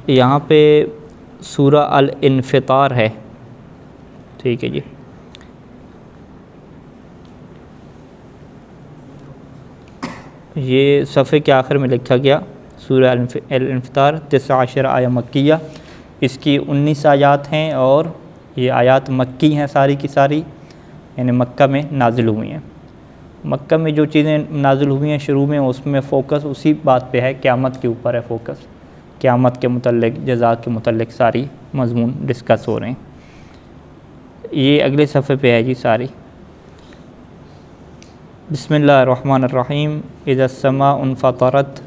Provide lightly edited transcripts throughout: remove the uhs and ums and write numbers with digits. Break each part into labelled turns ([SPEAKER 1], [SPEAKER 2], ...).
[SPEAKER 1] یہاں پہ سورہ الانفطار ہے، ٹھیک ہے جی۔ یہ صفحے کے آخر میں لکھا گیا سورہ الانفطار 19 آیہ مکیہ، اس کی 19 آیات ہیں اور یہ آیات مکی ہیں ساری کی ساری، یعنی مکہ میں نازل ہوئی ہیں۔ مکہ میں جو چیزیں نازل ہوئی ہیں شروع میں، اس میں فوکس اسی بات پہ ہے، قیامت کے اوپر ہے فوکس، قیامت کے متعلق، جزا کے متعلق ساری مضمون ڈسکس ہو رہے ہیں۔ یہ اگلے صفحے پہ ہے جی ساری۔ بسم اللہ الرحمن الرحیم۔ اذا السماء انفطرت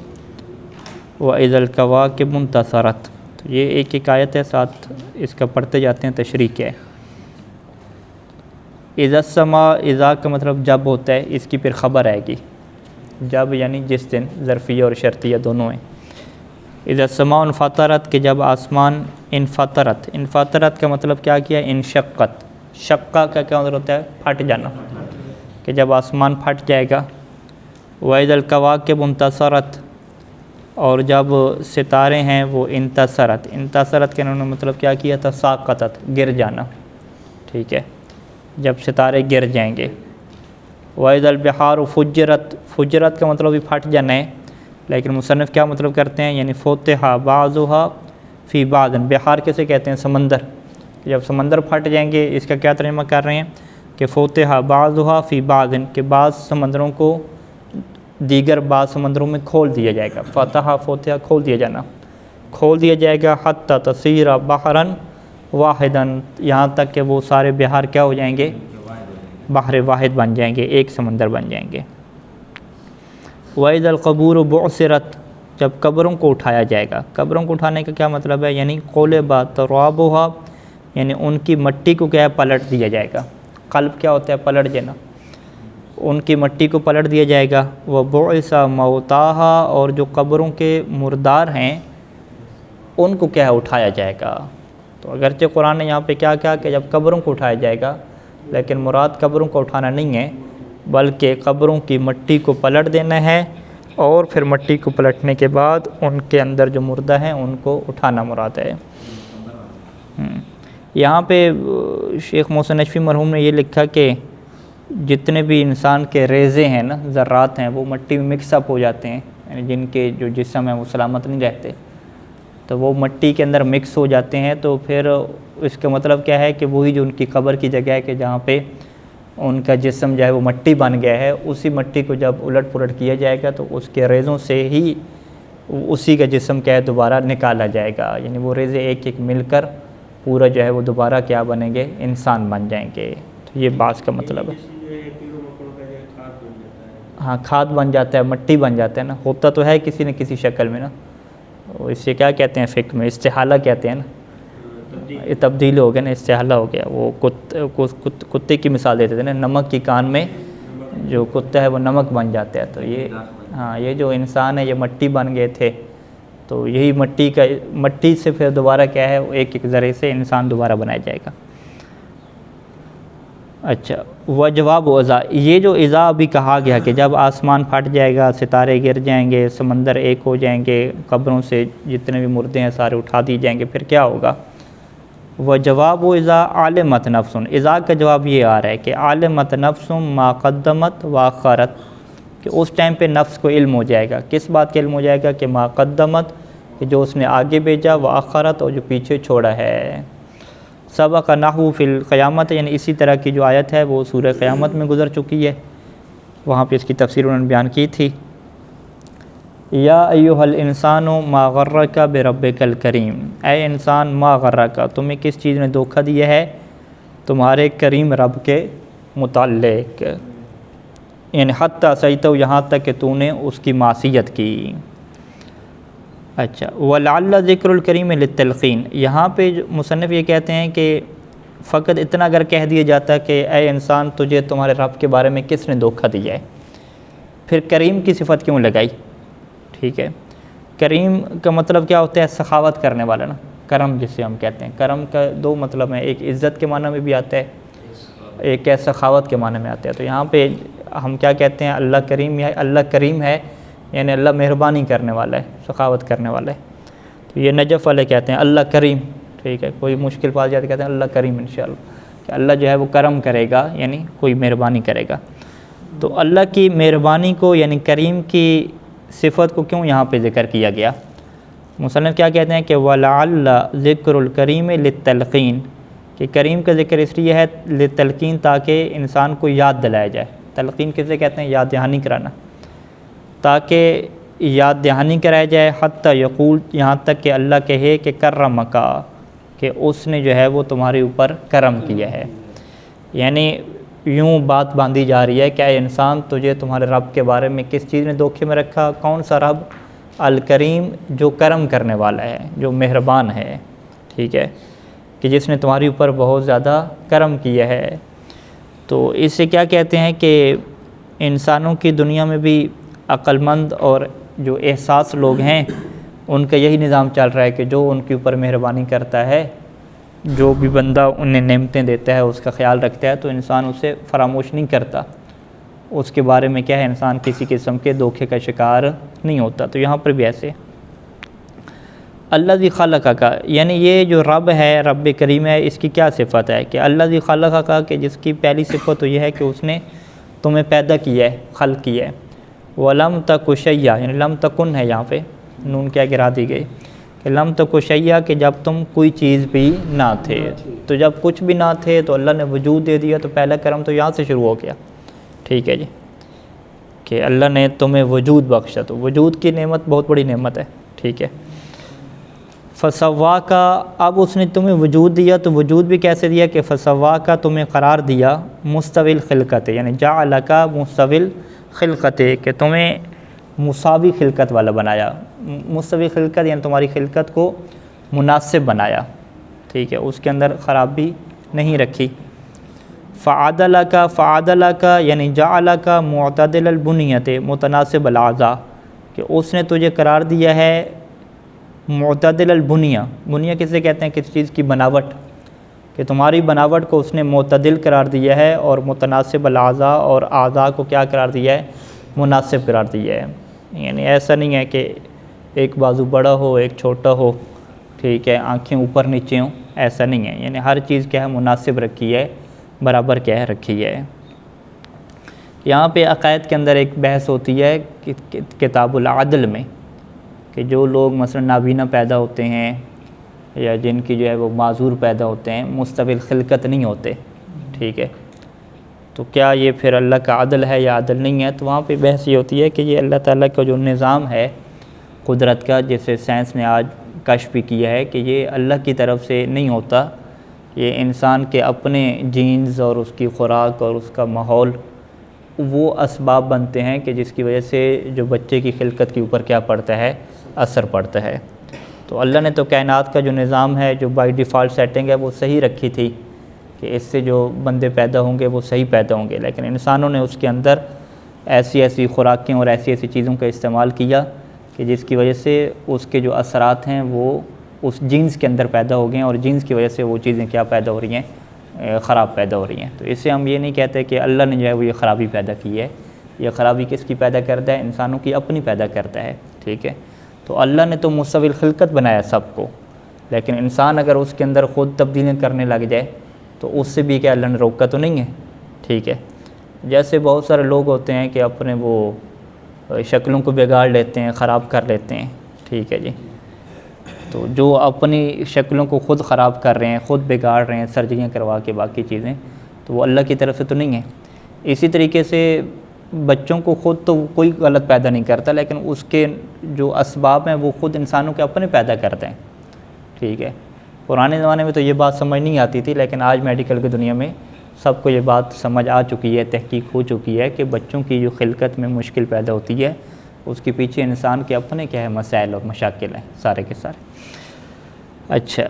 [SPEAKER 1] واذا الکواکب انتثرت۔ تو یہ ایک ایک آیت ہے، ساتھ اس کا پڑھتے جاتے ہیں تشریح کیا ہے۔ اذا السماء، اذا کا مطلب جب ہوتا ہے، اس کی پھر خبر آئے گی، جب یعنی جس دن، ظرفیہ اور شرطیہ دونوں ہیں۔ اذا السماء انفطرت کہ جب آسمان، انفطرت، انفطرت کا مطلب کیا کیا؟ انشقت، شقہ کا کیا مطلب ہوتا ہے؟ پھٹ جانا، کہ جب آسمان پھٹ جائے گا۔ وَإِذَا الْكَوَاكِبُ انتثرت، اور جب ستارے ہیں وہ انتصرت، انتصرت کے انہوں نے مطلب کیا کیا تھا؟ ساقطت، گر جانا، ٹھیک ہے، جب ستارے گر جائیں گے۔ وَإِذَا الْبِحَارُ فُجِّرَتْ، فجرت کا مطلب بھی پھٹ جانا ہے، لیکن مصنف کیا مطلب کرتے ہیں؟ یعنی فُتِحَ بَعْضُهَا فِي بَعْضٍ، بحار کیسے کہتے ہیں؟ سمندر، جب سمندر پھٹ جائیں گے، اس کا کیا ترجمہ کر رہے ہیں کہ فُتِحَ بَعْضُهَا فِي بَعْضٍ، کہ بعض سمندروں کو دیگر بعض سمندروں میں کھول دیا جائے گا۔ فتح، فتح کھول دیا جانا، کھول دیا جائے گا۔ حتی تصیر بحرا واحدا، یہاں تک کہ وہ سارے بحار کیا ہو جائیں گے؟ بحر واحد بن جائیں گے، ایک سمندر بن جائیں گے۔ وَإِذَا الْقُبُورُ بُعْثِرَتْ، جب قبروں کو اٹھایا جائے گا۔ قبروں کو اٹھانے کا کیا مطلب ہے؟ یعنی قُلِبَتْ تُرَابُهَا، یعنی ان کی مٹی کو کیا ہے؟ پلٹ دیا جائے گا۔ قلب کیا ہوتا ہے؟ پلٹ دینا، ان کی مٹی کو پلٹ دیا جائے گا۔ وَبُعِثَ مَوْتَاهَا، اور جو قبروں کے مردار ہیں ان کو کیا ہے؟ اٹھایا جائے گا۔ تو اگرچہ قرآن نے یہاں پہ کیا کہا کہ جب قبروں کو اٹھایا جائے گا، لیکن مراد قبروں کو اٹھانا نہیں ہے، بلکہ قبروں کی مٹی کو پلٹ دینا ہے، اور پھر مٹی کو پلٹنے کے بعد ان کے اندر جو مردہ ہیں ان کو اٹھانا مراد ہے۔ یہاں پہ شیخ محسن نجفی مرحوم نے یہ لکھا کہ جتنے بھی انسان کے ریزے ہیں نا، ذرات ہیں، وہ مٹی میں مکس اپ ہو جاتے ہیں، یعنی جن کے جو جسم ہیں وہ سلامت نہیں رہتے، تو وہ مٹی کے اندر مکس ہو جاتے ہیں۔ تو پھر اس کا مطلب کیا ہے کہ وہی جو ان کی قبر کی جگہ ہے کہ جہاں پہ ان کا جسم جو ہے وہ مٹی بن گیا ہے، اسی مٹی کو جب الٹ پلٹ کیا جائے گا تو اس کے ریزوں سے ہی اسی کا جسم کیا ہے دوبارہ نکالا جائے گا، یعنی وہ ریزے ایک ایک مل کر پورا جو ہے وہ دوبارہ کیا بنیں گے؟ انسان بن جائیں گے۔ تو یہ بات کا مطلب ہے۔ ہاں، کھاد بن جاتا ہے، مٹی بن جاتا ہے نا، ہوتا تو ہے کسی نہ کسی شکل میں نا۔ اس سے کیا کہتے ہیں فقہ میں؟ استحالہ کہتے ہیں نا، یہ تبدیل ہو گیا نا، استحالہ ہو گیا۔ وہ کتے کی مثال دیتے تھے نا، نمک کی کان میں جو کتا ہے وہ نمک بن جاتا ہے۔ تو یہ ہاں، یہ جو انسان ہے یہ مٹی بن گئے تھے، تو یہی مٹی سے پھر دوبارہ کیا ہے؟ ایک ایک ذرے سے انسان دوبارہ بنایا جائے گا۔ اچھا، وجواب اذا، یہ جو اذا بھی کہا گیا کہ جب آسمان پھٹ جائے گا، ستارے گر جائیں گے، سمندر ایک ہو جائیں گے، قبروں سے جتنے بھی مردے ہیں سارے اٹھا دیے جائیں گے، پھر کیا ہوگا؟ وجواب اذا علمت نفس، اذا کا جواب یہ آ رہا ہے کہ علمت نفس ما قدمت واخرت، کہ اس ٹائم پہ نفس کو علم ہو جائے گا۔ کس بات کا علم ہو جائے گا؟ کہ ما قدمت، کہ جو اس نے آگے بھیجا، واخرت، اور جو پیچھے چھوڑا ہے۔ سبق نحو فی القیامت، یعنی اسی طرح کی جو آیت ہے وہ سورہ قیامت میں گزر چکی ہے، وہاں پہ اس کی تفسیر انہوں نے بیان کی تھی۔ یا ایھا الانسان ما غرک بربک الکریم، اے انسان، ما غرک، تمہیں کس چیز نے دھوکہ دیا ہے تمہارے کریم رب کے متعلق، یعنی حتی عصیتہ، یہاں تک کہ تو نے اس کی معصیت کی۔ اچھا، ولعل ذکر الکریم للتلقین، یہاں پہ مصنف یہ کہتے ہیں کہ فقط اتنا اگر کہہ دیا جاتا کہ اے انسان، تجھے تمہارے رب کے بارے میں کس نے دھوکہ دیا ہے، پھر کریم کی صفت کیوں لگائی؟ ٹھیک ہے، کریم کا مطلب کیا ہوتا ہے؟ سخاوت کرنے والا نا، کرم جسے ہم کہتے ہیں۔ کرم کا دو مطلب ہیں، ایک عزت کے معنی میں بھی آتا ہے، ایک ہے سخاوت کے معنی میں آتا ہے۔ تو یہاں پہ ہم کیا کہتے ہیں؟ اللہ کریم ہے، اللہ کریم ہے یعنی اللہ مہربانی کرنے والا ہے، سخاوت کرنے والا ہے۔ تو یہ نجف والے کہتے ہیں اللہ کریم، ٹھیک ہے، کوئی مشکل پاس جاتے کہتے ہیں اللہ کریم انشاءاللہ، کہ اللہ جو ہے وہ کرم کرے گا، یعنی کوئی مہربانی کرے گا۔ تو اللہ کی مہربانی کو یعنی کریم کی صفت کو کیوں یہاں پہ ذکر کیا گیا؟ مصنف کیا کہتے ہیں کہ وَلَعَلَّ ذِكْرُ الْكَرِيمِ لِلتَّلْقِينِ، کہ کریم کا ذکر اس لیے ہے للتلقین تاکہ انسان کو یاد دلایا جائے۔ تلقین کسے کہتے ہیں؟ یاد دہانی کرانا، تاکہ یاد دہانی کرایا جائے، حتیٰ یقول، یہاں تک کہ اللہ کہے کہ کرمک، کہ اس نے جو ہے وہ تمہارے اوپر کرم کیا ہے۔ یعنی یوں بات باندھی جا رہی ہے کہ اے انسان، تجھے تمہارے رب کے بارے میں کس چیز نے دھوکے میں رکھا؟ کون سا رب؟ الکریم، جو کرم کرنے والا ہے، جو مہربان ہے، ٹھیک ہے، کہ جس نے تمہاری اوپر بہت زیادہ کرم کیا ہے۔ تو اس سے کیا کہتے ہیں کہ انسانوں کی دنیا میں بھی عقل مند اور جو احساس لوگ ہیں ان کا یہی نظام چل رہا ہے کہ جو ان کے اوپر مہربانی کرتا ہے، جو بھی بندہ انہیں نعمتیں دیتا ہے، اس کا خیال رکھتا ہے، تو انسان اسے فراموش نہیں کرتا، اس کے بارے میں کیا ہے، انسان کسی قسم کے دھوکے کا شکار نہیں ہوتا۔ تو یہاں پر بھی ایسے الذی خلقک، یعنی یہ جو رب ہے، رب کریم ہے، اس کی کیا صفت ہے کہ الذی خلقک، کہ جس کی پہلی صفت تو یہ ہے کہ اس نے تمہیں پیدا کیا ہے، خلق کیا ہے۔ وَلَمْ تَكُ شَيْئًا، یعنی لم تکن ہے یہاں پہ، نون کیا گرا دی گئی کہ لم تَكُ شَيْئًا، کہ جب تم کوئی چیز بھی نہ تھے۔ تو جب کچھ بھی نہ تھے تو اللہ نے وجود دے دیا، تو پہلا کرم تو یہاں سے شروع ہو گیا، ٹھیک ہے جی، کہ اللہ نے تمہیں وجود بخشا۔ تو وجود کی نعمت بہت بڑی نعمت ہے، ٹھیک ہے۔ فسواک، اب اس نے تمہیں وجود دیا، تو وجود بھی کیسے دیا کہ فسواک، تمہیں قرار دیا مستوی الخلقت، یعنی جعلک مستوی الخلقت، کہ تمہیں مساوی خلقت والا بنایا۔ مستوی خلقت یعنی تمہاری خلقت کو مناسب بنایا، ٹھیک ہے، اس کے اندر خرابی نہیں رکھی۔ فعدلک، فعدلک یعنی جعلک معتدل البنیت متناسب الاعضاء، کہ اس نے تجھے قرار دیا ہے معتدل البنیہ، بنیہ کسے کہتے ہیں؟ کسی چیز کی بناوٹ، کہ تمہاری بناوٹ کو اس نے معتدل قرار دیا ہے، اور متناسب الاعضاء، اور اعضاء کو کیا قرار دیا ہے؟ مناسب قرار دیا ہے۔ یعنی ایسا نہیں ہے کہ ایک بازو بڑا ہو، ایک چھوٹا ہو، ٹھیک ہے، آنکھیں اوپر نیچے ہوں، ایسا نہیں ہے، یعنی ہر چیز کیا ہے؟ مناسب رکھی ہے، برابر کیا ہے؟ رکھی ہے۔ یہاں پہ عقائد کے اندر ایک بحث ہوتی ہے کہ کتاب العدل میں، کہ جو لوگ مثلا نابینا پیدا ہوتے ہیں یا جن کی جو ہے وہ معذور پیدا ہوتے ہیں، مستوی الخلقت نہیں ہوتے، ٹھیک ہے، تو کیا یہ پھر اللہ کا عدل ہے یا عدل نہیں ہے؟ تو وہاں پہ بحث یہ ہوتی ہے کہ یہ اللہ تعالیٰ کا جو نظام ہے قدرت کا، جسے سائنس نے آج کشف بھی کیا ہے، کہ یہ اللہ کی طرف سے نہیں ہوتا، یہ انسان کے اپنے جینز اور اس کی خوراک اور اس کا ماحول وہ اسباب بنتے ہیں کہ جس کی وجہ سے جو بچے کی خلقت کے اوپر کیا پڑتا ہے؟ اثر پڑتا ہے۔ تو اللہ نے تو کائنات کا جو نظام ہے، جو بائی ڈیفالٹ سیٹنگ ہے، وہ صحیح رکھی تھی کہ اس سے جو بندے پیدا ہوں گے وہ صحیح پیدا ہوں گے، لیکن انسانوں نے اس کے اندر ایسی خوراکیں اور ایسی چیزوں کا استعمال کیا کہ جس کی وجہ سے اس کے جو اثرات ہیں وہ اس جینس کے اندر پیدا ہو گئے ہیں، اور جینس کی وجہ سے وہ چیزیں کیا پیدا ہو رہی ہیں؟ خراب پیدا ہو رہی ہیں۔ تو اس سے ہم یہ نہیں کہتے کہ اللہ نے جو ہے وہ یہ خرابی پیدا کی ہے، یہ خرابی کس کی پیدا کرتا ہے؟ انسانوں کی اپنی پیدا کرتا ہے، ٹھیک ہے۔ تو اللہ نے تو مستوی الخلقت بنایا سب کو، لیکن انسان اگر اس کے اندر خود تبدیلیاں کرنے لگ جائے تو اس سے بھی کیا اللہ نے روکا تو نہیں ہے، ٹھیک ہے۔ جیسے بہت سارے لوگ ہوتے ہیں کہ اپنے وہ شکلوں کو بگاڑ لیتے ہیں، خراب کر لیتے ہیں، ٹھیک ہے جی، تو جو اپنی شکلوں کو خود خراب کر رہے ہیں، خود بگاڑ رہے ہیں سرجریاں کروا کے، باقی چیزیں، تو وہ اللہ کی طرف سے تو نہیں ہے۔ اسی طریقے سے بچوں کو خود تو کوئی غلط پیدا نہیں کرتا، لیکن اس کے جو اسباب ہیں وہ خود انسانوں کے اپنے پیدا کرتے ہیں، ٹھیک ہے۔ پرانے زمانے میں تو یہ بات سمجھ نہیں آتی تھی، لیکن آج میڈیکل کی دنیا میں سب کو یہ بات سمجھ آ چکی ہے، تحقیق ہو چکی ہے کہ بچوں کی جو خلقت میں مشکل پیدا ہوتی ہے اس کے پیچھے انسان کے اپنے کیا ہے؟ مسائل اور مشاکل ہیں سارے کے سارے۔ اچھا،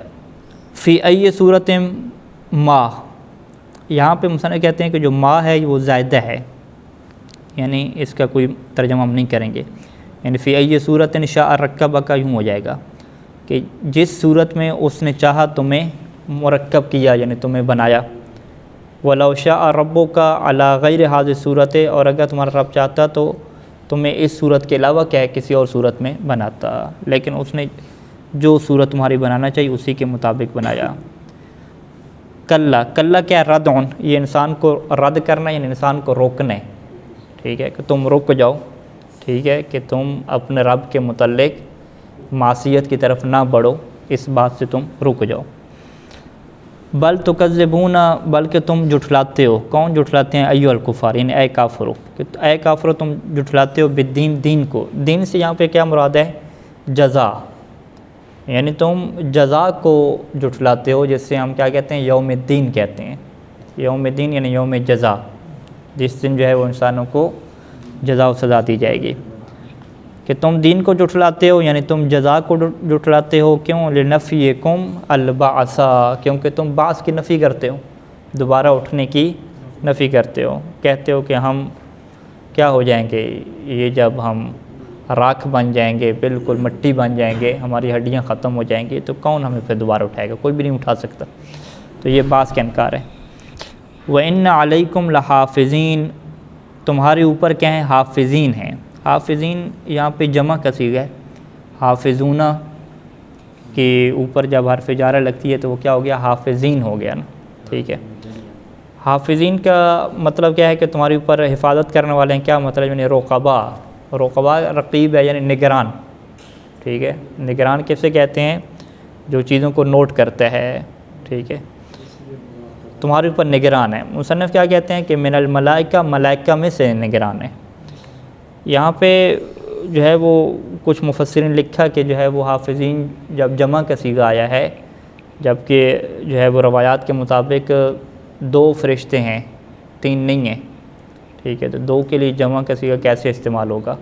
[SPEAKER 1] فی ای صورت ما، یہاں پہ مصنف کہتے ہیں کہ جو ما ہے وہ زائدہ ہے، یعنی اس کا کوئی ترجمہ ہم نہیں کریں گے، یعنی فی ای صورت شاء رکبک یوں ہو جائے گا کہ جس صورت میں اس نے چاہا تمہیں مرکب کیا، یعنی تمہیں بنایا۔ وَلَوْ شَاءَ رَبُّكَ عَلَىٰ غَيْرِ هَذِهِ الصُّورَةِ، اور اگر تمہارا رب چاہتا تو تمہیں اس صورت کے علاوہ کیا ہے؟ کسی اور صورت میں بناتا، لیکن اس نے جو صورت تمہاری بنانا چاہیے اسی کے مطابق بنایا۔ کلا کیا ردعن، یہ انسان کو رد کرنا یعنی انسان کو روکنا ہے، ٹھیک ہے، کہ تم رک جاؤ، ٹھیک ہے، کہ تم اپنے رب کے متعلق معصیت کی طرف نہ بڑھو، اس بات سے تم رک جاؤ۔ بل تکذبون، بلکہ تم جھٹلاتے ہو، کون جھٹلاتے ہیں؟ ایھا الکفار، یعنی اے کافرو، کہ اے کافرو تم جھٹلاتے ہو بالدین، دین کو، دین سے یہاں پہ کیا مراد ہے؟ جزا، یعنی تم جزا کو جھٹلاتے ہو، جس سے ہم کیا کہتے ہیں؟ یوم الدین کہتے ہیں۔ یوم الدین یعنی یوم جزا، جس دن جو ہے وہ انسانوں کو جزا و سزا دی جائے گی، کہ تم دین کو جھٹلاتے ہو یعنی تم جزا کو جھٹلاتے ہو۔ کیوں؟ لنفیکم البعث، کیونکہ تم بعث کی نفی کرتے ہو، دوبارہ اٹھنے کی نفی کرتے ہو، کہتے ہو کہ ہم کیا ہو جائیں گے، یہ جب ہم راکھ بن جائیں گے، بالکل مٹی بن جائیں گے، ہماری ہڈیاں ختم ہو جائیں گی، تو کون ہمیں پھر دوبارہ اٹھائے گا؟ کوئی بھی نہیں اٹھا سکتا، تو یہ بعث کا انکار ہے۔ وَإِنَّ عَلَيْكُمْ لَحَافِظِينَ، تمہارے اوپر کیا ہیں؟ حافظین ہیں۔ حافظین یہاں پہ جمع کا صیغہ ہے، حافظون کے اوپر جب حرف جارہ لگتی ہے تو وہ کیا ہو گیا؟ حافظین ہو گیا نا، ٹھیک ہے۔ حافظین کا مطلب کیا ہے؟ کہ تمہارے اوپر حفاظت کرنے والے ہیں۔ کیا مطلب؟ یعنی رقبا، رقبا رقیب ہے یعنی نگران، ٹھیک ہے۔ نگران کیسے کہتے ہیں؟ جو چیزوں کو نوٹ کرتا ہے، ٹھیک ہے، تمہارے اوپر نگران ہے۔ مصنف کیا کہتے ہیں؟ کہ من الملائکہ، ملائکہ میں سے نگران ہے۔ یہاں پہ جو ہے وہ کچھ مفسرین لکھا کہ جو ہے وہ حافظین جب جمع کا صیغہ آیا ہے، جبکہ جو ہے وہ روایات کے مطابق 2 فرشتے ہیں، 3 نہیں ہیں، ٹھیک ہے، تو 2 کے لیے جمع کا صیغہ کیسے استعمال ہوگا؟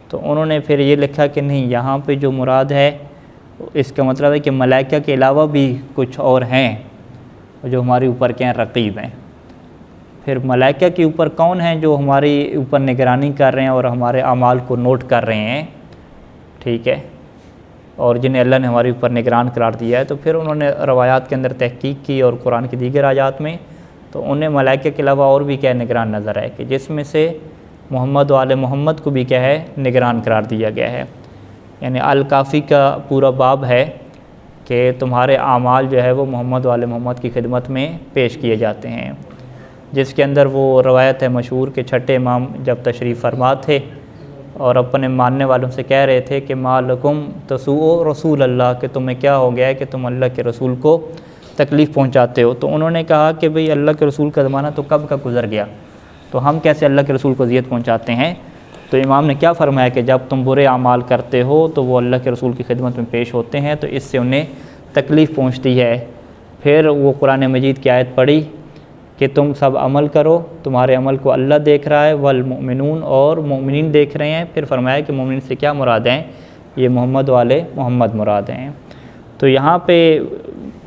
[SPEAKER 1] تو انہوں نے پھر یہ لکھا کہ نہیں، یہاں پہ جو مراد ہے اس کا مطلب ہے کہ ملائکہ کے علاوہ بھی کچھ اور ہیں جو ہمارے اوپر کیا ہیں؟ رقیب ہیں۔ پھر ملائکہ کے اوپر کون ہیں جو ہماری اوپر نگرانی کر رہے ہیں اور ہمارے اعمال کو نوٹ کر رہے ہیں، ٹھیک ہے، اور جنہیں اللہ نے ہمارے اوپر نگران قرار دیا ہے؟ تو پھر انہوں نے روایات کے اندر تحقیق کی اور قرآن کی دیگر آیات میں، تو انہیں ملائکہ کے علاوہ اور بھی کیا نگران نظر آئے، کہ جس میں سے محمد و آل محمد کو بھی کیا ہے؟ نگران قرار دیا گیا ہے۔ یعنی الکافی کا پورا باب ہے کہ تمہارے اعمال جو ہے وہ محمد و آل محمد کی خدمت میں پیش کیے جاتے ہیں، جس کے اندر وہ روایت ہے مشہور کہ چھٹے امام جب تشریف فرما تھے اور اپنے ماننے والوں سے کہہ رہے تھے کہ ما لکم تسوء رسول اللہ، کہ تمہیں کیا ہو گیا ہے کہ تم اللہ کے رسول کو تکلیف پہنچاتے ہو؟ تو انہوں نے کہا کہ بھئی اللہ کے رسول کا زمانہ تو کب کا گزر گیا، تو ہم کیسے اللہ کے رسول کو اذیت پہنچاتے ہیں؟ تو امام نے کیا فرمایا کہ جب تم برے اعمال کرتے ہو تو وہ اللہ کے رسول کی خدمت میں پیش ہوتے ہیں، تو اس سے انہیں تکلیف پہنچتی ہے۔ پھر وہ قرآن مجید کی آیت پڑھی کہ تم سب عمل کرو، تمہارے عمل کو اللہ دیکھ رہا ہے، والمؤمنون، اور مومنین دیکھ رہے ہیں۔ پھر فرمایا کہ مومنین سے کیا مراد ہیں؟ یہ محمد والے محمد مراد ہیں۔ تو یہاں پہ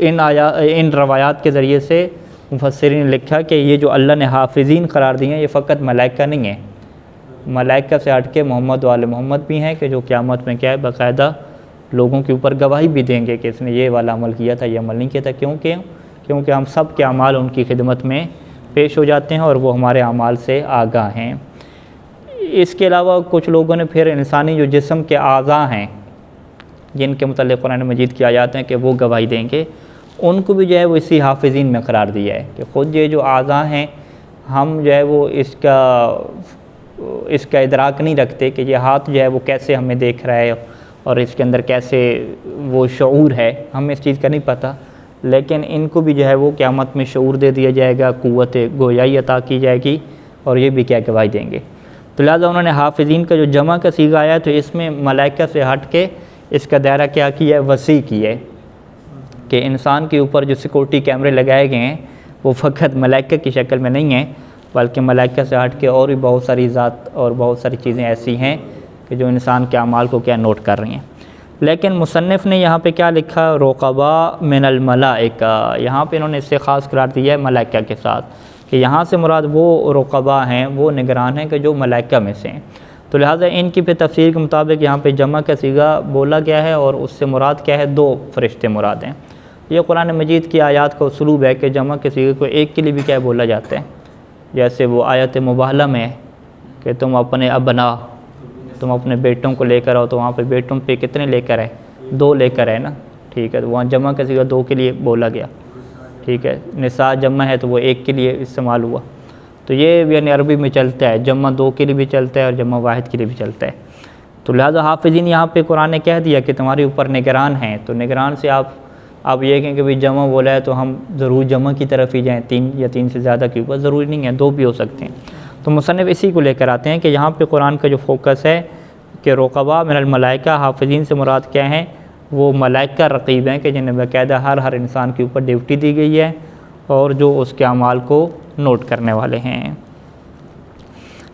[SPEAKER 1] ان روایات کے ذریعے سے مفسرین نے لکھا کہ یہ جو اللہ نے حافظین قرار دیے ہیں یہ فقط ملائکہ نہیں ہیں، ملائکہ سے ہٹ کے محمد والے محمد بھی ہیں، کہ جو قیامت میں کیا ہے؟ باقاعدہ لوگوں کے اوپر گواہی بھی دیں گے کہ اس نے یہ والا عمل کیا تھا، یہ عمل نہیں کیا تھا۔ کیونکہ ہم سب کے اعمال ان کی خدمت میں پیش ہو جاتے ہیں اور وہ ہمارے اعمال سے آگاہ ہیں۔ اس کے علاوہ کچھ لوگوں نے پھر انسانی جو جسم کے اعضاء ہیں جن کے متعلق قرآن مجید کی آیات ہیں کہ وہ گواہی دیں گے، ان کو بھی جو ہے وہ اسی حافظین میں قرار دیا ہے، کہ خود یہ جو اعضاء ہیں ہم جو ہے وہ اس کا ادراک نہیں رکھتے کہ یہ ہاتھ جو ہے وہ کیسے ہمیں دیکھ رہا ہے اور اس کے اندر کیسے وہ شعور ہے، ہمیں اس چیز کا نہیں پتہ، لیکن ان کو بھی جو ہے وہ قیامت میں شعور دے دیا جائے گا، قوت گویائی عطا کی جائے گی، اور یہ بھی کیا گواہی دیں گے۔ تو لہٰذا انہوں نے حافظین کا جو جمع کا صیغہ آیا ہے تو اس میں ملائکہ سے ہٹ کے اس کا دائرہ کیا کیا ہے؟ وسیع کیا ہے، کہ انسان کے اوپر جو سیکورٹی کیمرے لگائے گئے ہیں وہ فقط ملائکہ کی شکل میں نہیں ہیں، بلکہ ملائکہ سے ہٹ کے اور بھی بہت ساری ذات اور بہت ساری چیزیں ایسی ہیں کہ جو انسان کے اعمال کو کیا نوٹ کر رہی ہیں۔ لیکن مصنف نے یہاں پہ کیا لکھا؟ رقبا من الملائکہ، یہاں پہ انہوں نے اس سے خاص قرار دیا ہے ملائکہ کے ساتھ، کہ یہاں سے مراد وہ رقبا ہیں، وہ نگران ہیں کہ جو ملائکہ میں سے ہیں۔ تو لہٰذا ان کی پھر تفسیر کے مطابق یہاں پہ جمع کا صیغہ بولا گیا ہے اور اس سے مراد کیا ہے؟ 2 فرشتے مراد ہیں۔ یہ قرآن مجید کی آیات کا اسلوب ہے کہ جمع کے صیغے کو ایک کے لیے بھی کیا بولا جاتا ہے، جیسے وہ آیت مباہلہ میں کہ تم اپنے ابنا، تم اپنے بیٹوں کو لے کر آؤ، تو وہاں پہ بیٹوں پہ کتنے لے کر آئے؟ دو لے کر ہے نا، ٹھیک ہے، تو وہاں جمع کا صیغہ دو کے لیے بولا گیا، ٹھیک ہے، نساء جمع ہے تو وہ ایک کے لیے استعمال ہوا، تو یہ یعنی عربی میں چلتا ہے، جمع دو کے لیے بھی چلتا ہے اور جمع واحد کے لیے بھی چلتا ہے۔ تو لہٰذا حافظین یہاں پہ قرآن نے کہہ دیا کہ تمہارے اوپر نگران ہیں، تو نگران سے آپ یہ کہیں کہ بھئی جمع بولا ہے تو ہم ضرور جمع کی طرف ہی جائیں، تین یا تین سے زیادہ کے اوپر، ضروری نہیں ہے، دو بھی ہو سکتے ہیں۔ تو مصنف اسی کو لے کر آتے ہیں کہ یہاں پہ قرآن کا جو فوکس ہے کہ رقبا من الملائکہ، حافظین سے مراد کیا ہیں؟ وہ ملائکہ رقیب ہیں کہ جنہیں باقاعدہ ہر انسان کے اوپر ڈیوٹی دی گئی ہے اور جو اس کے اعمال کو نوٹ کرنے والے ہیں۔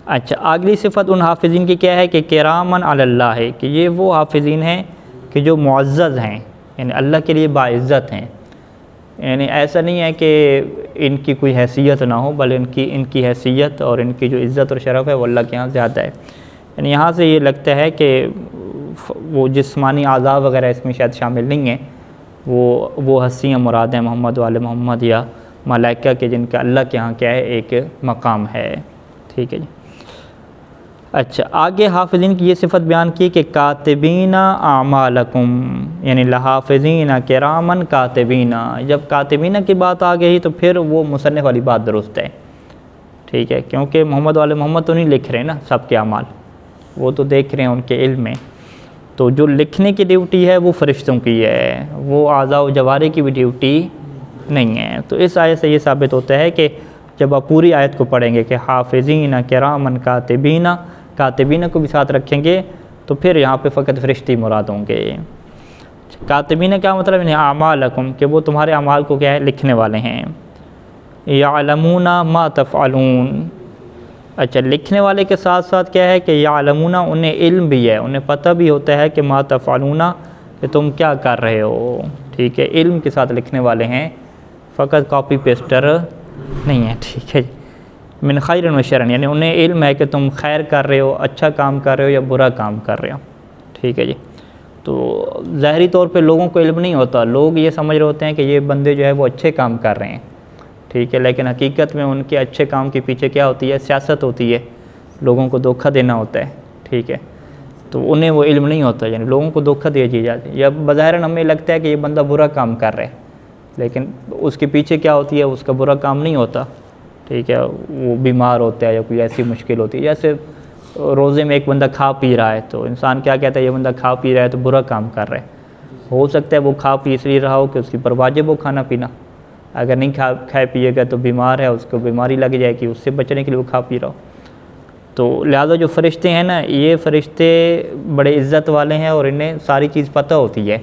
[SPEAKER 1] اچھا، اگلی صفت ان حافظین کی کیا ہے کہ کرامن علی اللہ ہے، کہ یہ وہ حافظین ہیں کہ جو معزز ہیں، یعنی اللہ کے لیے باعزت ہیں، یعنی ایسا نہیں ہے کہ ان کی کوئی حیثیت نہ ہو، بلکہ ان کی حیثیت اور ان کی جو عزت اور شرف ہے وہ اللہ کے ہاں زیادہ ہے۔ یعنی یہاں سے یہ لگتا ہے کہ وہ جسمانی اعضاء وغیرہ اس میں شاید شامل نہیں ہیں، وہ ہستیاں مراد ہیں محمد و آل محمد یا ملائکہ کے جن کا اللہ کے ہاں کیا ہے ایک مقام ہے، ٹھیک ہے جی۔ اچھا، آگے حافظین کی یہ صفت بیان کی کہ کاتبین اعمالکم، یعنی لحافظین کرامن کاتبین، جب کاتبین کی بات آ گئی تو پھر وہ مصنف والی بات درست ہے، ٹھیک ہے، کیونکہ محمد والے محمد تو نہیں لکھ رہے نا سب کے اعمال، وہ تو دیکھ رہے ہیں ان کے علم میں، تو جو لکھنے کی ڈیوٹی ہے وہ فرشتوں کی ہے، وہ اعضاء و جوارح کی بھی ڈیوٹی نہیں ہے۔ تو اس آیت سے یہ ثابت ہوتا ہے کہ جب آپ پوری آیت کو پڑھیں گے کہ حافظین کرامن کاتبین، کاتبین کو بھی ساتھ رکھیں گے تو پھر یہاں پہ فقط فرشتے مراد ہوں گے۔ کاتبین کیا مطلب ہے؟ اعمالکم، کہ وہ تمہارے اعمال کو کیا ہے لکھنے والے ہیں۔ یعلمون ما تفعلون، اچھا، لکھنے والے کے ساتھ ساتھ کیا ہے کہ یعلمون، انہیں علم بھی ہے، انہیں پتہ بھی ہوتا ہے کہ ما تفعلون، کہ تم کیا کر رہے ہو، ٹھیک ہے، علم کے ساتھ لکھنے والے ہیں، فقط کاپی پیسٹر نہیں ہے، ٹھیک ہے جی۔ من خیر و شر، یعنی انہیں علم ہے کہ تم خیر کر رہے ہو، اچھا کام کر رہے ہو یا برا کام کر رہے ہو، ٹھیک ہے جی۔ تو ظاہری طور پہ لوگوں کو علم نہیں ہوتا، لوگ یہ سمجھ رہے ہوتے ہیں کہ یہ بندے جو ہے وہ اچھے کام کر رہے ہیں، ٹھیک ہے، لیکن حقیقت میں ان کے اچھے کام کے پیچھے کیا ہوتی ہے؟ سیاست ہوتی ہے، لوگوں کو دھوکہ دینا ہوتا ہے، ٹھیک ہے، تو انہیں وہ علم نہیں ہوتا، یعنی لوگوں کو دھوکہ دیا جاتا ہے، یا بظاہراً ہمیں لگتا ہے کہ یہ بندہ برا کام کر رہا ہے، لیکن اس کے پیچھے کیا ہوتی ہے؟ اس کا برا کام نہیں ہوتا، ٹھیک ہے، وہ بیمار ہوتا ہے یا کوئی ایسی مشکل ہوتی ہے، جیسے روزے میں ایک بندہ کھا پی رہا ہے تو انسان کیا کہتا ہے؟ یہ بندہ کھا پی رہا ہے تو برا کام کر رہا ہے، ہو سکتا ہے وہ کھا پی اس لیے رہا ہو کہ اس کی پر واجب ہو کھانا پینا، اگر نہیں کھائے پیے گا تو بیمار ہے، اس کو بیماری لگ جائے گی، اس سے بچنے کے لیے وہ کھا پی رہا ہو۔ تو لہٰذا جو فرشتے ہیں نا، یہ فرشتے بڑے عزت والے ہیں اور انہیں ساری چیز پتہ ہوتی ہے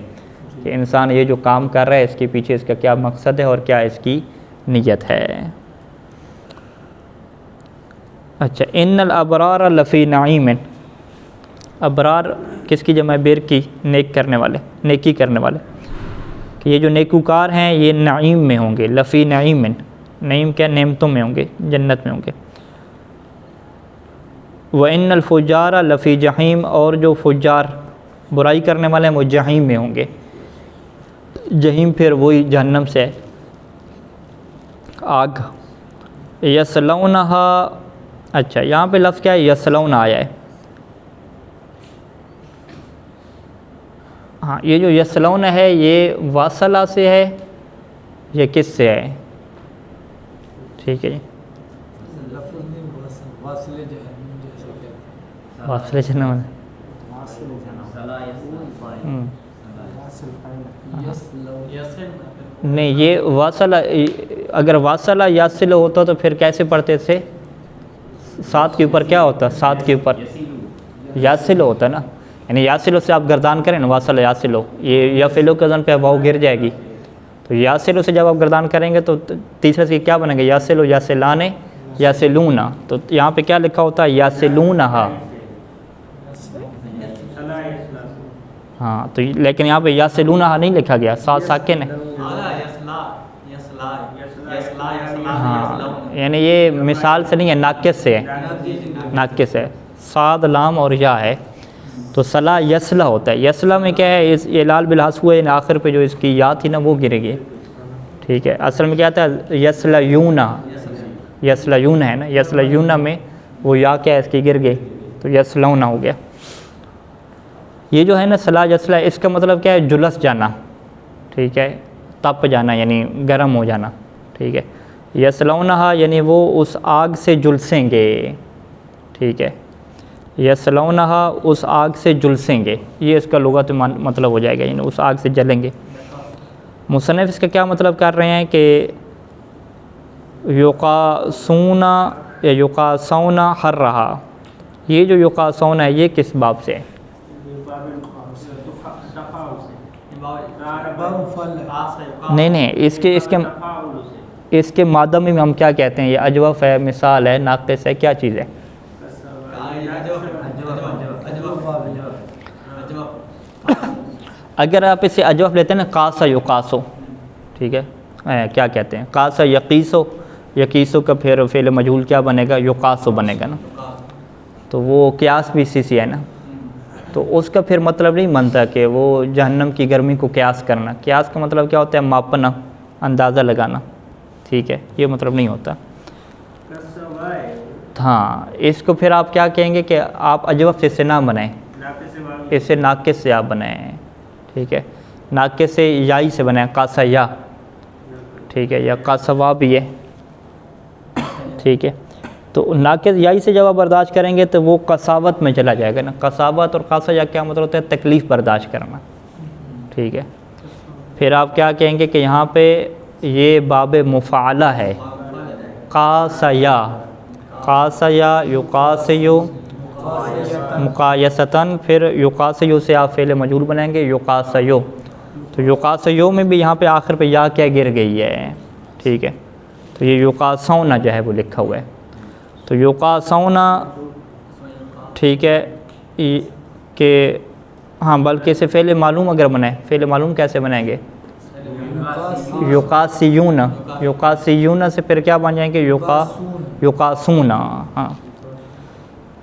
[SPEAKER 1] کہ انسان یہ جو کام کر رہا ہے اس کے پیچھے اس کا کیا مقصد ہے اور کیا اس کی نیت ہے۔ اچھا، ان الابرار لفی نعیم، ابرار کس کی جمع؟ بر کی، نیک کرنے والے، نیکی کرنے والے، کہ یہ جو نیکوکار ہیں یہ نعیم میں ہوں گے، لفی نعیم، نعیم کیا؟ نعمتوں میں ہوں گے، جنت میں ہوں گے۔ وَإِنَّ الْفُجَّارَ لَفِي جَحِيمٍ، اور جو فجار برائی کرنے والے ہیں وہ جہیم میں ہوں گے، جہیم پھر وہی جہنم سے ہے، آگ۔ یصلونہا، اچھا یہاں پہ لفظ کیا ہے؟ یصلون آیا ہے، ہاں، یہ جو یصلون ہے یہ واصلہ سے ہے یا کس سے ہے؟ ٹھیک ہے جی، واصل جہنم، نہیں، یہ واصلہ، اگر واصلہ یاصل ہوتا تو پھر کیسے پڑھتے تھے؟ ساتھ کے اوپر کیا ہوتا؟ ساتھ کے اوپر یاصل ہوتا نا، یعنی یاصلو سے آپ گردان کریں نا، واصلہ یاصلو، یہ یا فعلو کے وزن پہ واو گر جائے گی، تو یاصلو سے جب آپ گردان کریں گے تو تیسرے سے کیا بنے گا؟ یاصلو، یاصلانے، یاصلونا، تو یہاں پہ کیا لکھا ہوتا ہے؟ یاصلونہا، ہاں، تو لیکن یہاں پہ یاصلونہا نہیں لکھا گیا، ساتھ ساکن ہے، ہاں، یعنی یہ مثال سے نہیں ہے، ناقص سے ہے، ناقص ہے، صاد لام اور یا ہے، تو صلا یصلہ ہوتا ہے۔ یصلہ میں کیا ہے؟ یہ لال بالحاص ہوا ہے، آخر پہ جو اس کی یا تھی نا وہ گرے گی، ٹھیک ہے، اصل میں کیا تھا؟ یصلیون، یصلیون ہے نا، یصلیون میں وہ یا کیا ہے اس کی گر گئی، تو یصلون ہو گیا۔ یہ جو ہے نا صلاح یصلح، اس کا مطلب کیا ہے؟ جلس جانا، ٹھیک ہے، تپ جانا یعنی گرم ہو جانا، ٹھیک ہے۔ یصلونہا یعنی وہ اس آگ سے جلسیں گے، ٹھیک ہے، یصلونہا اس آگ سے جلسیں گے، یہ اس کا لغت مطلب ہو جائے گا، یعنی اس آگ سے جلیں گے۔ مصنف اس کا کیا مطلب کر رہے ہیں کہ یقاسون یا یقاسون حرہا، یہ جو یقاسون ہے یہ کس باب سے ہے؟ نہیں، اس کے مادہ میں ہم کیا کہتے ہیں؟ یہ اجوف ہے، مثال ہے، ناقص ہے، کیا چیز ہے؟ اگر آپ اسے اجوف لیتے ہیں نا، قاسا یقاسو، ٹھیک ہے، کیا کہتے ہیں؟ قاسا یقیسو، یقیسو کا پھر فعل مجہول کیا بنے گا؟ یقاسو بنے گا نا، تو وہ قیاس بھی اسی سے ہے نا، تو اس کا پھر مطلب نہیں بنتا کہ وہ جہنم کی گرمی کو قیاس کرنا۔ قیاس کا مطلب کیا ہوتا ہے؟ ماپنا، اندازہ لگانا، ٹھیک ہے، یہ مطلب نہیں ہوتا۔ ہاں، اس کو پھر آپ کیا کہیں گے کہ آپ اجوف سے اسے نہ بنائیں، اسے ناقص سے آپ بنائیں، ٹھیک ہے، ناقص سے یائی سے بنائیں، قاسا یا، ٹھیک ہے، یا قاسوا بھی ہے، ٹھیک ہے۔ تو ناقص یائی سے جب آپ برداشت کریں گے تو وہ قساوت میں چلا جائے گا نا۔ قساوت اور قاسا یا کیا مطلب ہوتا ہے؟ تکلیف برداشت کرنا، ٹھیک ہے۔ پھر آپ کیا کہیں گے کہ یہاں پہ یہ باب مفعلہ ہے، قاسیا، قاسیا یقاسیو مقایستاً، پھر یقاسیو سے آپ فعل مجہول بنائیں گے، یقاسیو، تو یقاسیو میں بھی یہاں پہ آخر پہ یا کیا گر گئی ہے، ٹھیک ہے، تو یہ یقاسون جو ہے وہ لکھا ہوا ہے، تو یقاسون، ٹھیک ہے، کہ ہاں بلکہ اسے فعل معلوم اگر بنائیں، فعل معلوم کیسے بنائیں گے؟ یقاسیون، یقاسیون سے پھر کیا بن جائیں گے؟ یقاسون، ہاں،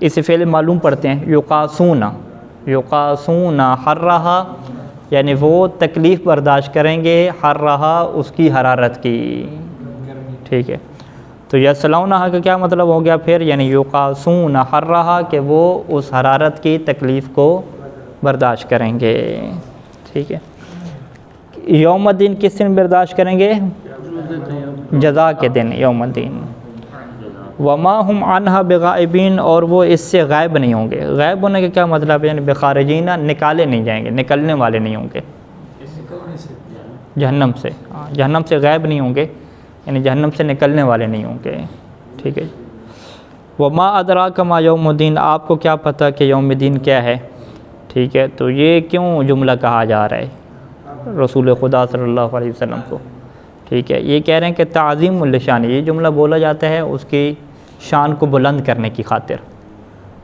[SPEAKER 1] اسے فعل معلوم پڑھتے ہیں، یقاسون، یقاسون حرہا، یعنی وہ تکلیف برداشت کریں گے، حرہا اس کی حرارت کی، ٹھیک ہے۔ تو یصلونہا کا کیا مطلب ہو گیا پھر؟ یعنی یقاسون حرہا، کہ وہ اس حرارت کی تکلیف کو برداشت کریں گے، ٹھیک ہے۔ یوم الدین کس دن برداشت کریں گے؟ جزا کے دن، یوم الدین۔ وما ہم عنہا بغائبین، اور وہ اس سے غائب نہیں ہوں گے۔ غائب ہونے کا کیا مطلب ہے؟ یعنی بخارجین، نکالے نہیں جائیں گے، نکلنے والے نہیں ہوں گے جہنم سے، جہنم سے غائب نہیں ہوں گے، یعنی جہنم سے نکلنے والے نہیں ہوں گے، ٹھیک ہے۔ وما ادراک ما یوم الدین، آپ کو کیا پتہ کہ یوم الدین کیا ہے، ٹھیک ہے۔ تو یہ کیوں جملہ کہا جا رہا ہے رسول خدا صلی اللہ علیہ وسلم کو، ٹھیک ہے؟ یہ کہہ رہے ہیں کہ تعظیم الشان، یہ جملہ بولا جاتا ہے اس کی شان کو بلند کرنے کی خاطر،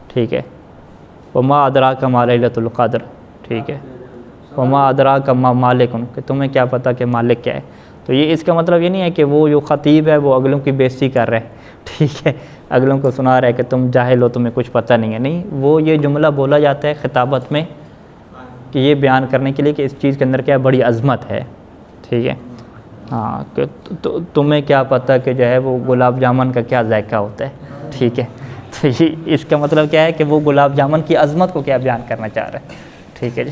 [SPEAKER 1] ٹھیک ہے۔ وما ادراک ما لیلۃ القدر، ٹھیک ہے، وما ادراک ما مالک، کہ تمہیں کیا پتہ کہ مالک کیا ہے۔ تو یہ اس کا مطلب یہ نہیں ہے کہ وہ جو خطیب ہے وہ اگلوں کی بےزتی کر رہے ہیں، ٹھیک ہے، اگلوں کو سنا رہا ہے کہ تم جاہل ہو، تمہیں کچھ پتہ نہیں ہے، نہیں، وہ یہ جملہ بولا جاتا ہے خطابت میں کہ یہ بیان کرنے کے لیے کہ اس چیز کے اندر کیا بڑی عظمت ہے، ٹھیک ہے، ہاں، کہ تمہیں کیا پتہ کہ جو ہے وہ گلاب جامن کا کیا ذائقہ ہوتا ہے، ٹھیک ہے۔ تو یہ اس کا مطلب کیا ہے کہ وہ گلاب جامن کی عظمت کو کیا بیان کرنا چاہ رہا ہے، ٹھیک ہے جی۔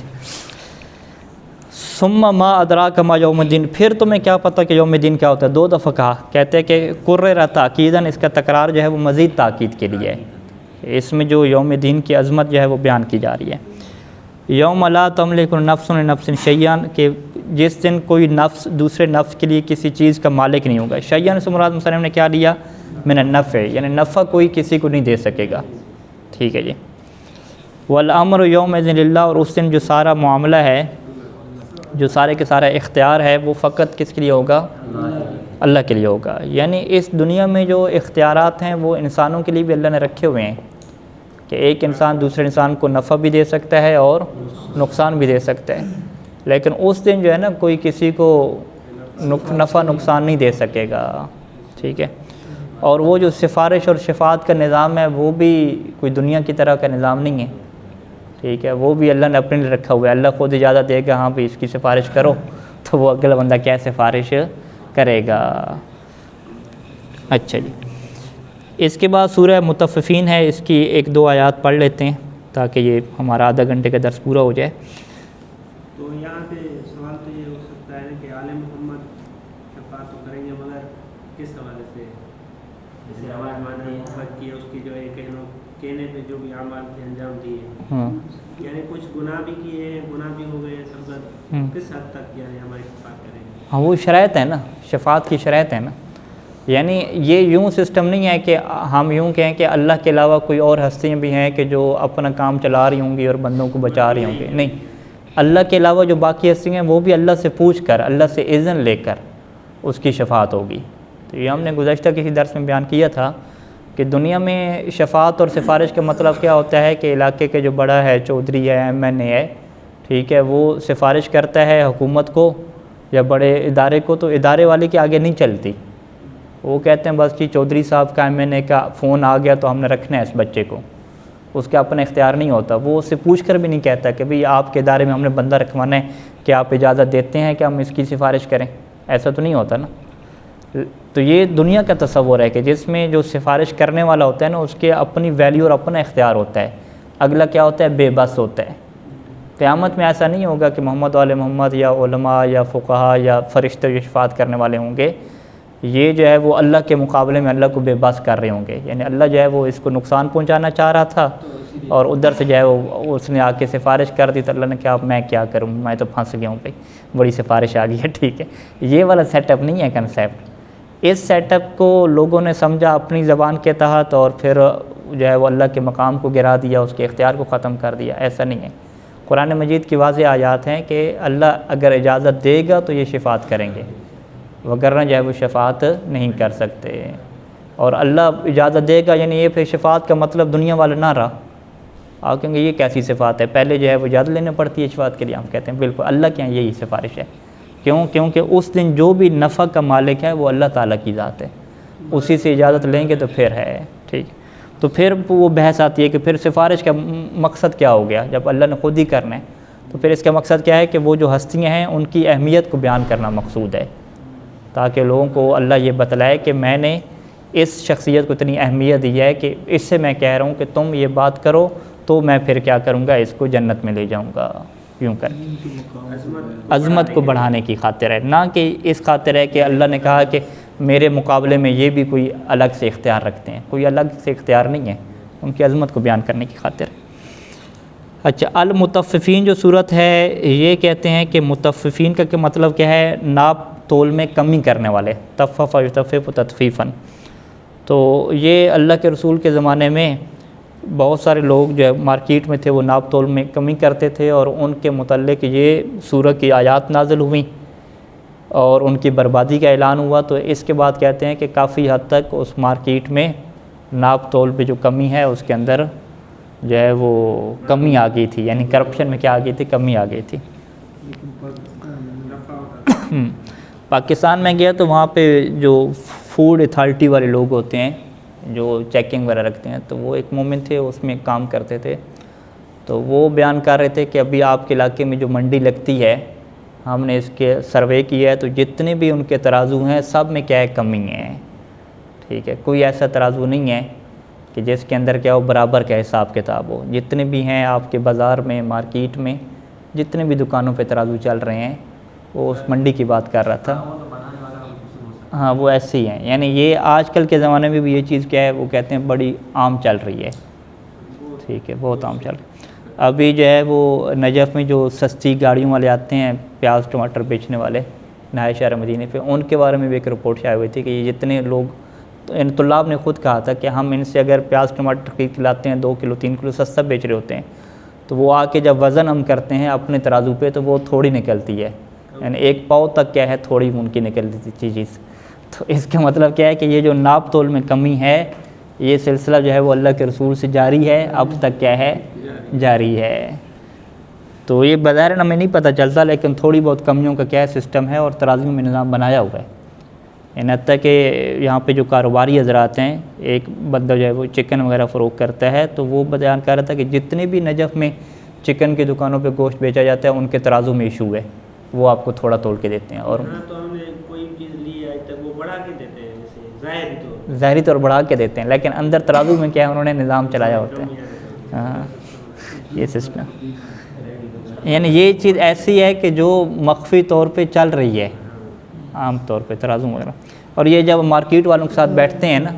[SPEAKER 1] ثم ما ادراک ما یوم الدین، پھر تمہیں کیا پتہ کہ یوم الدین کیا ہوتا ہے؟ دو دفعہ کہا، کہتے ہیں کہ قرر تاکیداً، اس کا تکرار جو ہے وہ مزید تاکید کے لیے ہے، اس میں جو یوم الدین کی عظمت جو ہے وہ بیان کی جا رہی ہے۔ یوم لا تملک نفس لنفس شیئا، کہ جس دن کوئی نفس دوسرے نفس کے لیے کسی چیز کا مالک نہیں ہوگا۔ شیئا سے مراد مصنف نے کیا لیا؟ من النفع، یعنی نفع کوئی کسی کو نہیں دے سکے گا، ٹھیک ہے جی۔ والامر یومئذ للہ، اور اس دن جو سارا معاملہ ہے، جو سارے کے سارا اختیار ہے، وہ فقط کس کے لیے ہوگا؟ اللہ کے لیے ہوگا۔ یعنی اس دنیا میں جو اختیارات ہیں وہ انسانوں کے لیے بھی اللہ نے رکھے ہوئے ہیں کہ ایک انسان دوسرے انسان کو نفع بھی دے سکتا ہے اور نقصان بھی دے سکتا ہے، لیکن اس دن جو ہے نا کوئی کسی کو نفع نقصان نہیں دے سکے گا، ٹھیک ہے۔ اور وہ جو سفارش اور شفاعت کا نظام ہے وہ بھی کوئی دنیا کی طرح کا نظام نہیں ہے، ٹھیک ہے، وہ بھی اللہ نے اپنے لیے رکھا ہوا ہے۔ اللہ خود اجازت دے گا، ہاں بھی اس کی سفارش کرو، تو وہ اگلا بندہ کیا سفارش کرے گا۔ اچھا جی، اس کے بعد سورہ مطففین ہے، اس کی ایک دو آیات پڑھ لیتے ہیں۔ تاکہ یہ ہمارا آدھا گھنٹے کا درس پورا ہو جائے.
[SPEAKER 2] تو یہاں پہ سوال تو یہ ہو سکتا ہے کہ آل محمد شفاعت تو کریں گے مگر کس حوالے سے؟ جیسے آواز مانی حق کی اس کی جو ہے کہنے پہ جو بھی اعمال کے انجام دیے، یعنی کچھ گناہ بھی کیے ہیں، گناہ بھی ہو گئے ہیں سرزد، کس حد تک یعنی ہماری شفاعت کریں گے؟
[SPEAKER 1] ہاں وہ شرائط ہے نا، شفاعت کی شرائط ہے نا. یعنی یہ یوں سسٹم نہیں ہے کہ ہم یوں کہیں کہ اللہ کے علاوہ کوئی اور ہستیاں بھی ہیں کہ جو اپنا کام چلا رہی ہوں گی اور بندوں کو بچا رہی ہوں گی. نہیں، اللہ کے علاوہ جو باقی ہستیاں ہیں وہ بھی اللہ سے پوچھ کر، اللہ سے اذن لے کر اس کی شفاعت ہوگی. تو یہ ہم نے گزشتہ کسی درس میں بیان کیا تھا کہ دنیا میں شفاعت اور سفارش کا مطلب کیا ہوتا ہے کہ علاقے کے جو بڑا ہے، چودھری ہے، MNA ہے، ٹھیک ہے، وہ سفارش کرتا ہے حکومت کو یا بڑے ادارے کو، تو ادارے والے کے آگے نہیں چلتی. وہ کہتے ہیں بس جی چودھری صاحب کا MNA کا فون آ گیا تو ہم نے رکھنا ہے اس بچے کو، اس کا اپنا اختیار نہیں ہوتا. وہ اس سے پوچھ کر بھی نہیں کہتا کہ بھئی آپ کے ادارے میں ہم نے بندہ رکھوانا ہے، کہ آپ اجازت دیتے ہیں کہ ہم اس کی سفارش کریں؟ ایسا تو نہیں ہوتا نا. تو یہ دنیا کا تصور ہے کہ جس میں جو سفارش کرنے والا ہوتا ہے نا اس کے اپنی ویلیو اور اپنا اختیار ہوتا ہے، اگلا کیا ہوتا ہے؟ بے بس ہوتا ہے. قیامت میں ایسا نہیں ہوگا کہ محمد وال محمد یا علماء یا فقہا یا فرشتے جو شفاعت کرنے والے ہوں گے، یہ جو ہے وہ اللہ کے مقابلے میں اللہ کو بے بس کر رہے ہوں گے. یعنی اللہ جو ہے وہ اس کو نقصان پہنچانا چاہ رہا تھا اور ادھر سے جو ہے وہ اس نے آ کے سفارش کر دی، تو اللہ نے کہا میں کیا کروں، میں تو پھنس گیا ہوں بھائی، بڑی سفارش آ گئی ہے. ٹھیک ہے، یہ والا سیٹ اپ نہیں ہے کنسیپٹ. اس سیٹ اپ کو لوگوں نے سمجھا اپنی زبان کے تحت اور پھر جو ہے وہ اللہ کے مقام کو گرا دیا، اس کے اختیار کو ختم کر دیا. ایسا نہیں ہے. قرآن مجید کی واضح آیات ہیں کہ اللہ اگر اجازت دے گا تو یہ شفاعت کریں گے، وگرنہ جو ہے وہ شفاعت نہیں کر سکتے. اور اللہ اجازت دے گا یعنی یہ پھر شفاعت کا مطلب دنیا والا نہ رہا. آپ کہیں گے یہ کیسی صفات ہے، پہلے جو ہے وہ اجازت لینے پڑتی ہے شفاعت کے لیے. ہم کہتے ہیں بالکل اللہ کے یہاں یہی سفارش ہے. کیونکہ اس دن جو بھی نفع کا مالک ہے وہ اللہ تعالیٰ کی ذات ہے، اسی سے اجازت لیں گے تو پھر ہے. ٹھیک، تو پھر وہ بحث آتی ہے کہ پھر سفارش کا مقصد کیا ہو گیا جب اللہ نے خود ہی کرنا ہے. تو پھر اس کا مقصد کیا ہے کہ وہ جو ہستیاں ہیں ان کی اہمیت کو بیان کرنا مقصود ہے، تاکہ لوگوں کو اللہ یہ بتلائے کہ میں نے اس شخصیت کو اتنی اہمیت دی ہے کہ اس سے میں کہہ رہا ہوں کہ تم یہ بات کرو تو میں پھر کیا کروں گا، اس کو جنت میں لے جاؤں گا. یوں کر عظمت کو بڑھانے کی خاطر ہے، نہ کہ اس خاطر ہے کہ اللہ نے کہا کہ میرے مقابلے میں یہ بھی کوئی الگ سے اختیار رکھتے ہیں. کوئی الگ سے اختیار نہیں ہے، ان کی عظمت کو بیان کرنے کی خاطر. اچھا، المطففین جو صورت ہے یہ کہتے ہیں کہ مطففین کا مطلب کیا ہے؟ ناپ تول میں کمی کرنے والے. طفف یطفف تطفیفاً. تو یہ اللہ کے رسول کے زمانے میں بہت سارے لوگ جو ہے مارکیٹ میں تھے، وہ ناپ تول میں کمی کرتے تھے، اور ان کے متعلق یہ سورہ کی آیات نازل ہوئیں اور ان کی بربادی کا اعلان ہوا. تو اس کے بعد کہتے ہیں کہ کافی حد تک اس مارکیٹ میں ناپ تول پہ جو کمی ہے اس کے اندر جو ہے وہ کمی آ گئی تھی. یعنی کرپشن میں کیا آ گئی تھی؟ کمی آ گئی تھی. پاکستان میں گیا تو وہاں پہ جو فوڈ اتھارٹی والے لوگ ہوتے ہیں جو چیکنگ وغیرہ رکھتے ہیں، تو وہ ایک مومن تھے، اس میں کام کرتے تھے. تو وہ بیان کر رہے تھے کہ ابھی آپ کے علاقے میں جو منڈی لگتی ہے، ہم نے اس کے سروے کیا ہے، تو جتنے بھی ان کے ترازو ہیں سب میں کیا ہے؟ کمی ہے. ٹھیک ہے، کوئی ایسا ترازو نہیں ہے کہ جس کے اندر کیا ہو برابر کا حساب کتاب ہو. جتنے بھی ہیں آپ کے بازار میں، مارکیٹ میں، جتنے بھی دکانوں پہ ترازو چل رہے ہیں، وہ اس منڈی کی بات کر رہا تھا. ہاں وہ ایسے ہی ہیں. یعنی یہ آج کل کے زمانے میں بھی یہ چیز کیا ہے، وہ کہتے ہیں بڑی عام چل رہی ہے. ٹھیک ہے، بہت عام چل رہی ہے. ابھی جو ہے وہ نجف میں جو سستی گاڑیوں والے آتے ہیں پیاز ٹماٹر بیچنے والے نہائے شہر مدینے پہ، ان کے بارے میں بھی ایک رپورٹ شائع ہوئی تھی کہ یہ جتنے لوگ، ان طلاب نے خود کہا تھا کہ ہم ان سے اگر پیاز ٹماٹر خرید کے لاتے ہیں 2 کلو 3 کلو سستا بیچ رہے ہوتے ہیں، تو وہ آ کے جب وزن ہم کرتے ہیں اپنے ترازو پہ تو وہ تھوڑی نکلتی ہے. یعنی 1 پاؤ تک کیا ہے تھوڑی ان کی نکلتی تھی چیز. تو اس کا مطلب کیا ہے کہ یہ جو ناپ تول میں کمی ہے، یہ سلسلہ جو ہے وہ اللہ کے رسول سے جاری ہے، اب تک کیا ہے؟ جاری ہے. تو یہ بظاہر ہمیں نہیں پتہ چلتا، لیکن تھوڑی بہت کمیوں کا کیا سسٹم ہے اور ترازیوں میں نظام بنایا ہوا ہے. یعنی حتیٰ کہ یہاں پہ جو کاروباری حضرات ہیں، ایک بندہ جو ہے وہ چکن وغیرہ فروخت کرتا ہے، تو وہ بیان کر رہا تھا کہ جتنے بھی نجف میں چکن کی دکانوں پہ گوشت بیچا جاتا ہے ان کے ترازو میں ایشو ہے، وہ آپ کو تھوڑا تول کے دیتے ہیں. اور ظاہری طور بڑھا کے دیتے ہیں، لیکن اندر ترازو میں کیا ہے انہوں نے نظام چلایا ہوتا ہے. ہاں یہ سسٹم، یعنی یہ چیز ایسی ہے کہ جو مخفی طور پہ چل رہی ہے عام طور پہ ترازو وغیرہ، اور یہ جب مارکیٹ والوں کے ساتھ بیٹھتے ہیں نا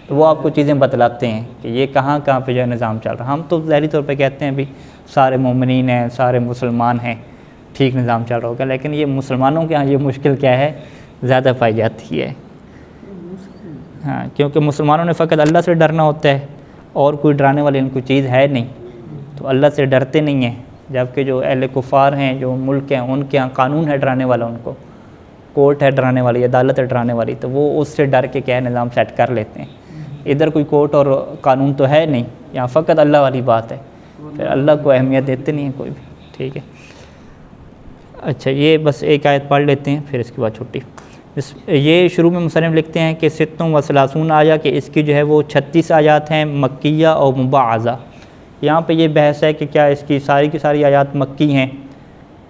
[SPEAKER 1] تو وہ آپ کو چیزیں بتلاتے ہیں کہ یہ کہاں کہاں پہ جو ہے نظام چل رہا ہے۔ ہم تو ظاہری طور پہ کہتے ہیں بھی سارے مومنین ہیں، سارے مسلمان ہیں، ٹھیک نظام چل رہا ہوگا، لیکن یہ مسلمانوں کے ہاں یہ مشکل کیا ہے، زیادہ پائی جاتی ہے۔ ہاں، کیونکہ مسلمانوں نے فقط اللہ سے ڈرنا ہوتا ہے، اور کوئی ڈرانے والی ان کو چیز ہے نہیں، تو اللہ سے ڈرتے نہیں ہیں، جبکہ جو اہل کفار ہیں، جو ملک ہیں، ان کے ہاں قانون ہے ڈرانے والا، ان کو کورٹ ہے ڈرانے والی، عدالت ہے ڈرانے والی، تو وہ اس سے ڈر کے کیا ہے نظام سیٹ کر لیتے ہیں۔ ادھر کوئی کورٹ اور قانون تو ہے نہیں، یہاں فقط اللہ والی بات ہے، پھر اللہ کو اہمیت دیتے نہیں ہیں کوئی بھی، ٹھیک ہے۔ اچھا، یہ بس ایک آیت پڑھ لیتے ہیں، پھر اس کے بعد چھٹی۔ یہ شروع میں مصنف لکھتے ہیں کہ 36 آیا، کہ اس کی جو ہے وہ 36 آیات ہیں مکیہ اور مبعضہ۔ یہاں پہ یہ بحث ہے کہ کیا اس کی ساری کی ساری آیات مکی ہیں،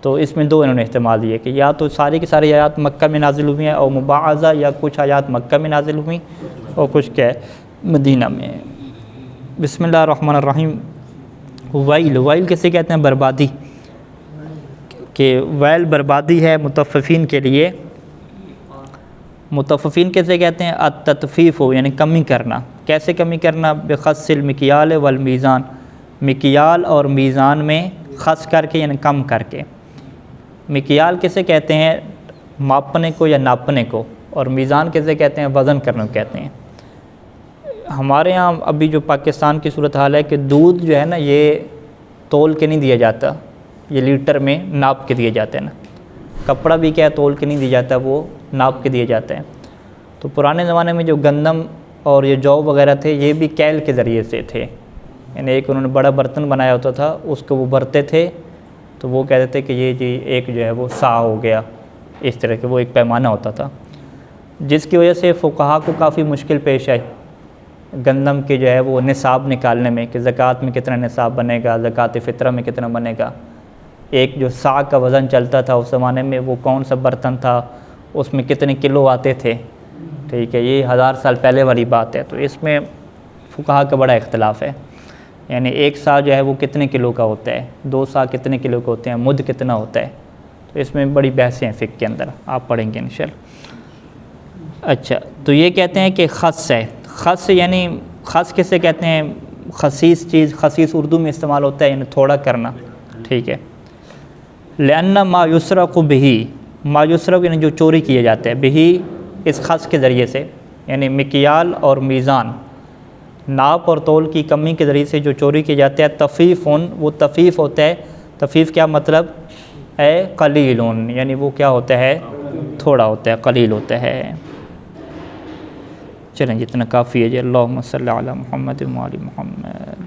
[SPEAKER 1] تو اس میں دو انہوں نے احتمال دیے کہ یا تو ساری کی ساری آیات مکہ میں نازل ہوئی ہیں اور مبعضہ، یا کچھ آیات مکہ میں نازل ہوئیں اور کچھ کیا ہے مدینہ میں۔ بسم اللہ الرحمن الرحیم۔ ویل، ویل کسے کہتے ہیں؟ بربادی، کہ ویل بربادی ہے مطففین کے لیے۔ مطففین کیسے کہتے ہیں؟ التطفیف ہو، یعنی کمی کرنا۔ کیسے کمی کرنا؟ بخس المکیال والمیزان، مکیال اور میزان میں خس کر کے، یعنی کم کر کے۔ مکیال کیسے کہتے ہیں؟ ماپنے کو یا ناپنے کو، اور میزان کیسے کہتے ہیں؟ وزن کرنے کو کہتے ہیں۔ ہمارے ہاں ابھی جو پاکستان کی صورتحال ہے کہ دودھ جو ہے نا یہ تول کے نہیں دیا جاتا، یہ لیٹر میں ناپ کے دیے جاتے ہیں نا۔ کپڑا بھی کیا ہے تول کے نہیں دیا جاتا، وہ ناپ کے دیے جاتے ہیں۔ تو پرانے زمانے میں جو گندم اور یہ جو وغیرہ تھے یہ بھی کیل کے ذریعے سے تھے، یعنی ایک انہوں نے بڑا برتن بنایا ہوتا تھا، اس کو وہ بھرتے تھے، تو وہ کہتے تھے کہ یہ جی ایک جو ہے وہ سا ہو گیا، اس طرح کے وہ ایک پیمانہ ہوتا تھا، جس کی وجہ سے فقہا کو کافی مشکل پیش آئی گندم کے جو ہے وہ نصاب نکالنے میں، کہ زکوٰۃ میں کتنا نصاب بنے گا، زکوٰۃ فطرہ میں کتنا بنے گا۔ ایک جو سا کا وزن چلتا تھا اس زمانے میں، وہ کون سا برتن تھا، اس میں کتنے کلو آتے تھے، ٹھیک ہے، یہ 1000 سال پہلے والی بات ہے۔ تو اس میں فقہا کا بڑا اختلاف ہے، یعنی ایک سا جو ہے وہ کتنے کلو کا ہوتا ہے، 2 سا کتنے کلو کا ہوتے ہیں، مد کتنا ہوتا ہے، تو اس میں بڑی بحثیں ہیں فقہ کے اندر، آپ پڑھیں گے انشاءاللہ۔ اچھا، تو یہ کہتے ہیں کہ خص ہے۔ خص یعنی خص کسے کہتے ہیں؟ خصیص چیز، خصیص اردو میں استعمال ہوتا ہے، یعنی تھوڑا کرنا، ٹھیک ہے۔ لأن ما یسرق بہی، ما یسرق یعنی جو چوری کیے جاتے ہیں، بہی اس خص کے ذریعے سے، یعنی مکیال اور میزان، ناپ اور تول کی کمی کے ذریعے سے جو چوری کی جاتے ہیں، تفیفن، وہ تفیف ہوتا ہے۔ تفیف کیا مطلب ہے؟ قلیلون، یعنی وہ کیا ہوتا ہے؟ تھوڑا ہوتا ہے، قلیل ہوتا ہے۔ چلیں جتنا کافی ہے جی۔ اللہم صلی علی محمد و آل محمد۔